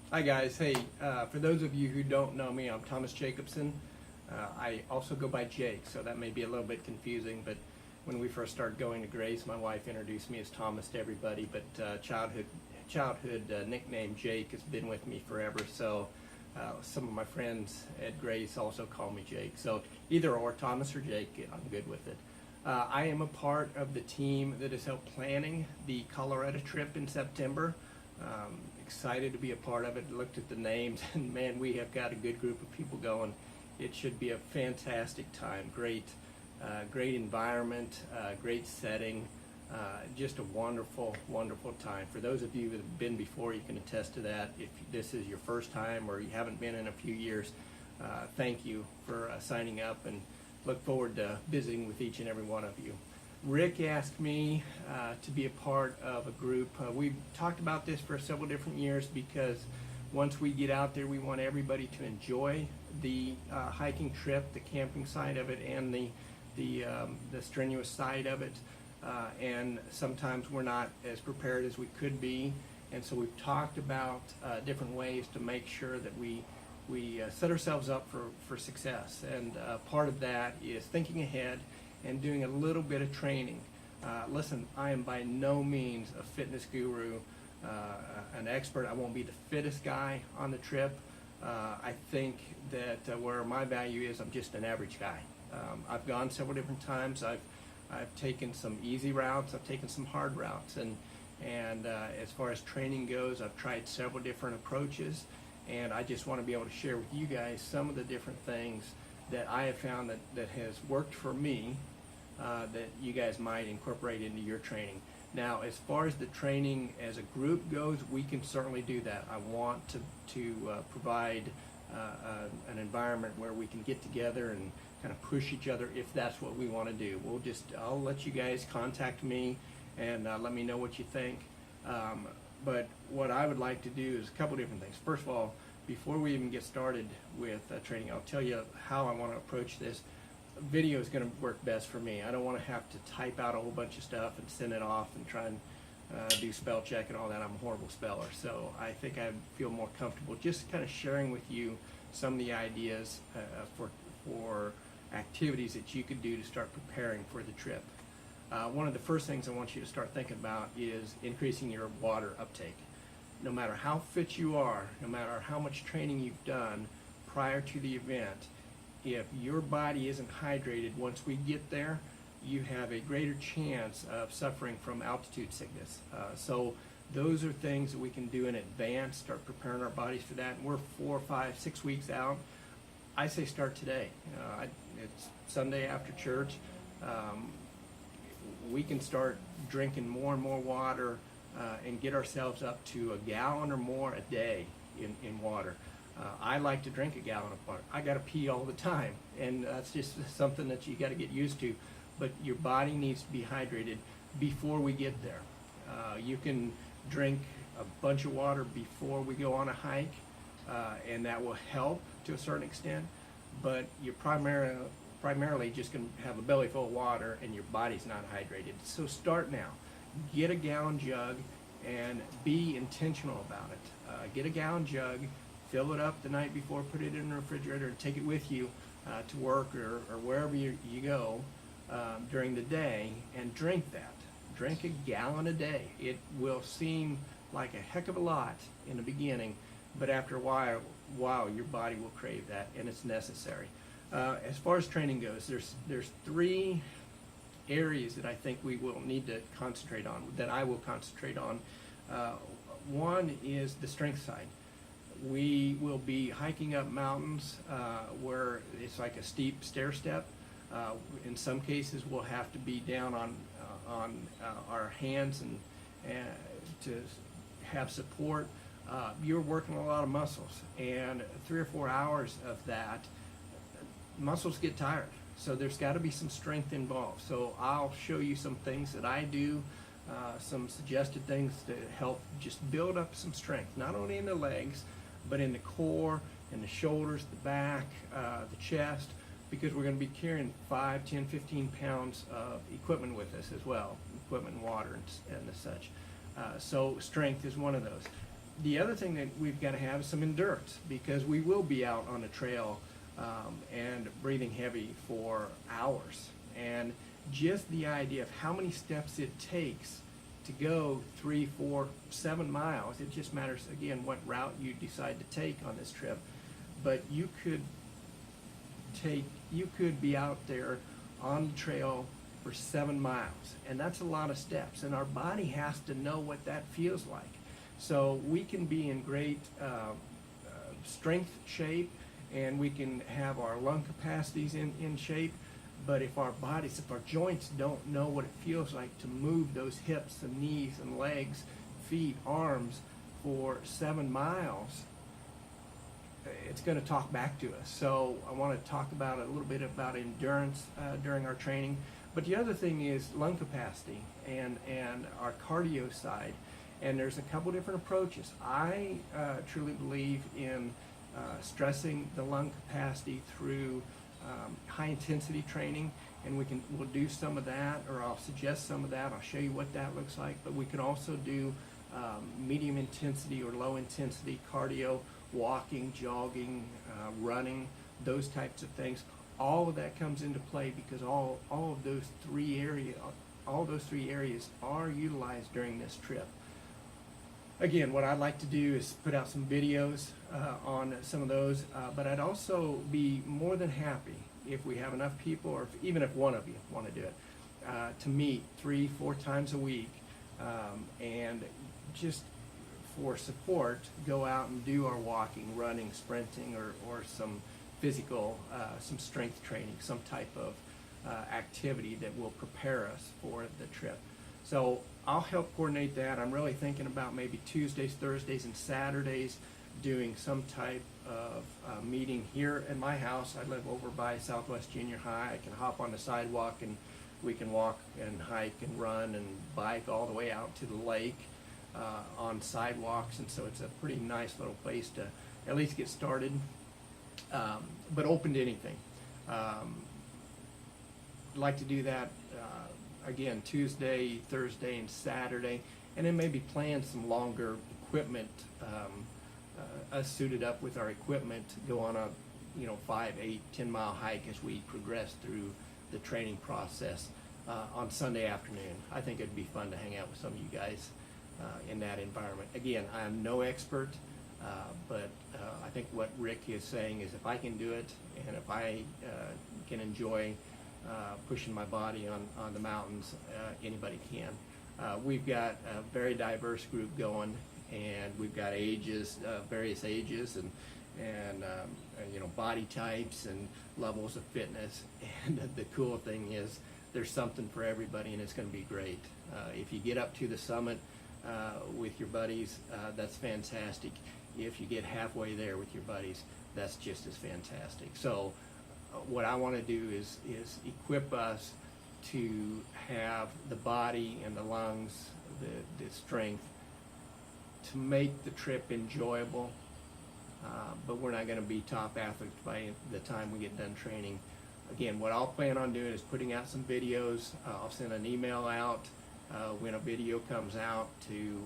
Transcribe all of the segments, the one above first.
Hi guys, hey, for those of you who don't know me, I'm Thomas Jacobson. I also go by Jake, so that may be a little bit confusing, but when we first started going to Grace, my wife introduced me as Thomas to everybody, but childhood nickname Jake has been with me forever, so some of my friends at Grace also call me Jake. So either or, Thomas or Jake, I'm good with it. I am a part of the team that has helped planning the Colorado trip in September. Excited to be a part of it. Looked at the names, and man, we have got a good group of people going. It should be a fantastic time. Great environment, great setting, just a wonderful, wonderful time. For those of you that have been before, you can attest to that. If this is your first time or you haven't been in a few years, thank you for signing up, and look forward to visiting with each and every one of you. Rick asked me to be a part of a group. We've talked about this for several different years because once we get out there, we want everybody to enjoy the hiking trip, the camping side of it, and the strenuous side of it. And sometimes we're not as prepared as we could be, and so we've talked about different ways to make sure that we set ourselves up for success. And part of that is thinking ahead and doing a little bit of training. Listen, I am by no means a fitness guru, an expert. I won't be the fittest guy on the trip. I think that where my value is, I'm just an average guy. I've gone several different times. I've taken some easy routes. I've taken some hard routes. And as far as training goes, I've tried several different approaches. And I just want to be able to share with you guys some of the different things that I have found that has worked for me, that you guys might incorporate into your training. Now, as far as the training as a group goes, we can certainly do that. I want to provide an environment where we can get together and kind of push each other if that's what we want to do. I'll let you guys contact me and let me know what you think. But what I would like to do is a couple different things. First of all, before we even get started with training, I'll tell you how I want to approach this. Video is going to work best for me. I don't want to have to type out a whole bunch of stuff and send it off and try and do spell check and all that. I'm a horrible speller, so I think I feel more comfortable just kind of sharing with you some of the ideas for activities that you could do to start preparing for the trip. One of the first things I want you to start thinking about is increasing your water uptake. No matter how fit you are, no matter how much training you've done prior to the event, if your body isn't hydrated once we get there, you have a greater chance of suffering from altitude sickness. So those are things that we can do in advance, start preparing our bodies for that. And we're 4, 5, 6 weeks out. I say start today. It's Sunday after church. We can start drinking more and more water and get ourselves up to a gallon or more a day in water. I like to drink a gallon of water. I got to pee all the time, and that's just something that you got to get used to. But your body needs to be hydrated before we get there. You can drink a bunch of water before we go on a hike, and that will help to a certain extent. But you're primarily just going to have a belly full of water, and your body's not hydrated. So start now. Get a gallon jug and be intentional about it. Get a gallon jug, fill it up the night before, put it in the refrigerator, and take it with you to work or wherever you go during the day, and drink that. Drink a gallon a day. It will seem like a heck of a lot in the beginning, but after a while your body will crave that, and it's necessary. As far as training goes, there's 3 areas that I think we will need to concentrate on, that I will concentrate on. One is the strength side. We will be hiking up mountains where it's like a steep stair step. In some cases, we'll have to be down on our hands and to have support. You're working a lot of muscles, and 3 or 4 hours of that, muscles get tired. So there's got to be some strength involved. So I'll show you some things that I do, some suggested things to help just build up some strength, not only in the legs, but in the core, in the shoulders, the back, the chest, because we're going to be carrying 5, 10, 15 pounds of equipment with us as well, equipment, water, and the such. So strength is one of those. The other thing that we've got to have is some endurance, because we will be out on a trail and breathing heavy for hours. And just the idea of how many steps it takes to go 3, 4, 7 miles, it just matters, again, what route you decide to take on this trip. But you could be out there on the trail for 7 miles, and that's a lot of steps, and our body has to know what that feels like. So we can be in great strength shape, and we can have our lung capacities in shape, but if our joints don't know what it feels like to move those hips and knees and legs, feet, arms for 7 miles, it's going to talk back to us. So I want to talk about a little bit about endurance during our training. But the other thing is lung capacity and our cardio side. And there's a couple different approaches. I truly believe in stressing the lung capacity through high intensity training, and we'll do some of that, or I'll suggest some of that. I'll show you what that looks like. But we can also do medium intensity or low intensity cardio, walking, jogging, running, those types of things. All of that comes into play because all of those three areas are utilized during this trip. Again, what I'd like to do is put out some videos on some of those, but I'd also be more than happy if we have enough people, or even if one of you want to do it, to meet 3, 4 times a week, and just for support, go out and do our walking, running, sprinting, or some physical, some strength training, some type of activity that will prepare us for the trip. So I'll help coordinate that. I'm really thinking about maybe Tuesdays, Thursdays, and Saturdays doing some type of meeting here at my house. I live over by Southwest Junior High. I can hop on the sidewalk and we can walk and hike and run and bike all the way out to the lake on sidewalks, and so it's a pretty nice little place to at least get started, but open to anything. I'd like to do that again Tuesday, Thursday, and Saturday, and then maybe plan some longer equipment, us suited up with our equipment, go on a 5, 8, 10 mile hike as we progress through the training process on Sunday afternoon. I think it'd be fun to hang out with some of you guys in that environment. Again, I'm no expert, but I think what Rick is saying is if I can do it, and if I can enjoy pushing my body on the mountains, anybody can. We've got a very diverse group going, and we've got ages, various ages, and body types and levels of fitness. And the cool thing is there's something for everybody, and it's going to be great. If you get up to the summit with your buddies, that's fantastic. If you get halfway there with your buddies, that's just as fantastic. So what I want to do is equip us to have the body and the lungs, the strength to make the trip enjoyable, but we're not going to be top athletes by the time we get done training. Again, what I'll plan on doing is putting out some videos. I'll send an email out when a video comes out to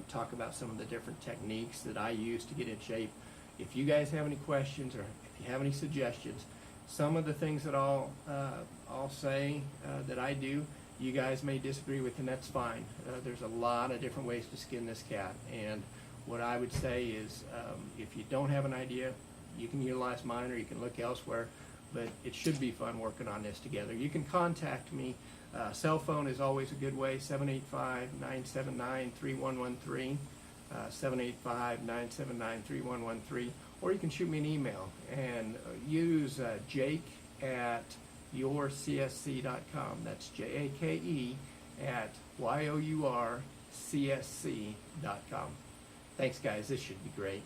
talk about some of the different techniques that I use to get in shape. If you guys have any questions, or if you have any suggestions, some of the things that I'll say that I do, you guys may disagree with, and that's fine. There's a lot of different ways to skin this cat, and what I would say is if you don't have an idea, you can utilize mine or you can look elsewhere, but it should be fun working on this together. You can contact me. Cell phone is always a good way, 785-979-3113, 785-979-3113, or you can shoot me an email and use jake@yourcsc.com. That's JAKE@YOURCSC.com. Thanks, guys. This should be great.